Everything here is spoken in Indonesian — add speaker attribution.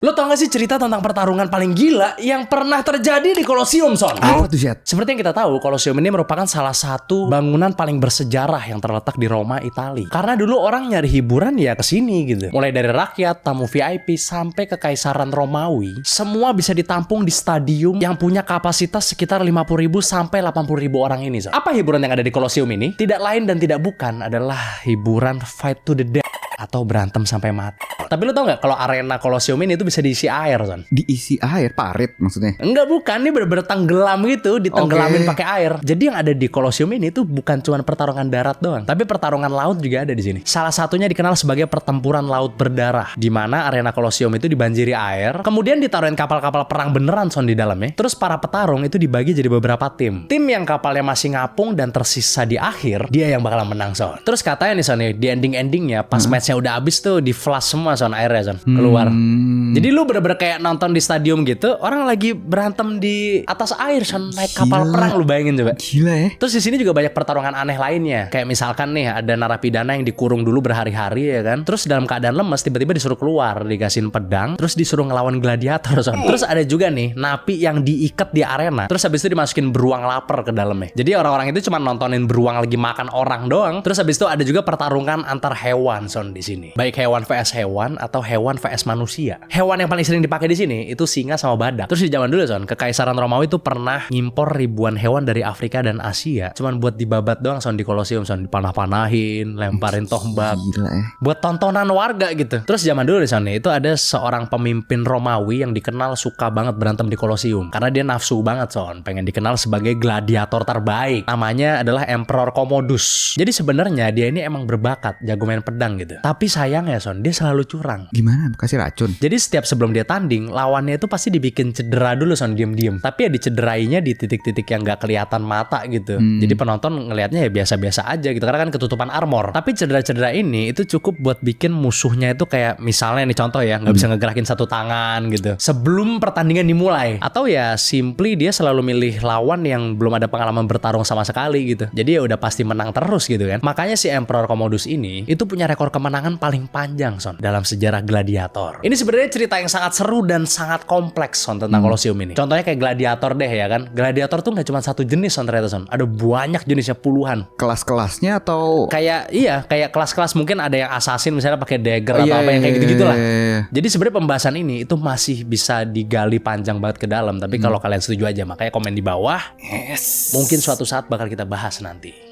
Speaker 1: Lo tau gak sih cerita tentang pertarungan paling gila yang pernah terjadi di Colosseum, Son?
Speaker 2: Apa tuh, Syed?
Speaker 1: Seperti yang kita tahu, Colosseum ini merupakan salah satu bangunan paling bersejarah yang terletak di Roma, Italia. Karena dulu orang nyari hiburan ya kesini gitu. Mulai dari rakyat, tamu VIP, sampai kekaisaran Romawi, semua bisa ditampung di stadium yang punya kapasitas sekitar 50.000 sampai 80.000 orang ini, Son. Apa hiburan yang ada di Colosseum ini? Tidak lain dan tidak bukan adalah hiburan fight to the death atau berantem sampai mati. Tapi lu tau gak kalau arena Colosseum ini itu bisa diisi air, Son?
Speaker 2: Diisi air, parit maksudnya?
Speaker 1: Enggak, bukan, ini bener-bener tenggelam gitu, ditenggelamin pakai air. Jadi yang ada di Colosseum ini tuh bukan cuma pertarungan darat doang, tapi pertarungan laut juga ada di sini. Salah satunya dikenal sebagai pertempuran laut berdarah, di mana arena Colosseum itu dibanjiri air, kemudian ditaruhin kapal-kapal perang beneran, Son, di dalamnya. Terus para petarung itu dibagi jadi beberapa tim. Tim yang kapalnya masih ngapung dan tersisa di akhir, dia yang bakalan menang, Son. Terus katanya nih, Son, di ending-endingnya pas matchnya udah habis tuh di flash semua, Son, airnya, Son, keluar. Jadi lu bener-bener kayak nonton di stadium gitu, orang lagi berantem di atas air, Son, naik kapal perang, lu bayangin coba.
Speaker 2: Gila ya.
Speaker 1: Terus di sini juga banyak pertarungan aneh lainnya. Kayak misalkan nih ada narapidana yang dikurung dulu berhari-hari ya kan. Terus dalam keadaan lemes tiba-tiba disuruh keluar, dikasihin pedang, terus disuruh ngelawan gladiator, Son. Terus ada juga nih napi yang diikat di arena. Terus habis itu dimasukin beruang lapar ke dalamnya. Jadi orang-orang itu cuma nontonin beruang lagi makan orang doang. Terus habis itu ada juga pertarungan antar hewan, Son, di sini. Baik hewan vs hewan atau hewan vs manusia. Hewan yang paling sering dipakai di sini itu singa sama badak. Terus di zaman dulu, Son, kekaisaran Romawi itu pernah ngimpor ribuan hewan dari Afrika dan Asia, cuman buat dibabat doang, Son, di Colosseum, Son, dipanah-panahin, lemparin tombak.
Speaker 2: Gila ya.
Speaker 1: Buat tontonan warga gitu. Terus zaman dulu di sana itu ada seorang pemimpin Romawi yang dikenal suka banget berantem di Colosseum karena dia nafsu banget, Son, pengen dikenal sebagai gladiator terbaik. Namanya adalah Emperor Commodus. Jadi sebenarnya dia ini emang berbakat jago main pedang gitu. Tapi sayangnya, Son, dia selalu curang.
Speaker 2: Gimana? Kasih racun?
Speaker 1: Jadi setiap sebelum dia tanding, lawannya itu pasti dibikin cedera dulu, Son, diem-diem. Tapi ya dicederainya di titik-titik yang gak kelihatan mata gitu. Jadi penonton ngelihatnya ya biasa-biasa aja gitu, karena kan ketutupan armor. Tapi cedera-cedera ini itu cukup buat bikin musuhnya itu kayak misalnya nih contoh ya, gak bisa ngegerakin satu tangan gitu sebelum pertandingan dimulai. Atau ya simply dia selalu milih lawan yang belum ada pengalaman bertarung sama sekali gitu. Jadi ya udah pasti menang terus gitu kan. Makanya si Emperor Commodus ini itu punya rekor kemenangan paling panjang, Son, dalam sejarah gladiator. Ini sebenarnya cerita yang sangat seru dan sangat kompleks, Son, tentang Colosseum ini. Contohnya kayak gladiator deh ya kan. Gladiator tuh gak cuma satu jenis, Son, ternyata, Son. Ada banyak jenisnya, puluhan.
Speaker 2: Kelas-kelasnya atau
Speaker 1: Kayak kayak kelas-kelas, mungkin ada yang assassin misalnya pakai dagger atau apa yang kayak gitu-gitu lah. Jadi sebenarnya pembahasan ini itu masih bisa digali panjang banget ke dalam. Tapi kalau kalian setuju aja, makanya komen di bawah.
Speaker 2: Yes.
Speaker 1: Mungkin suatu saat bakal kita bahas nanti.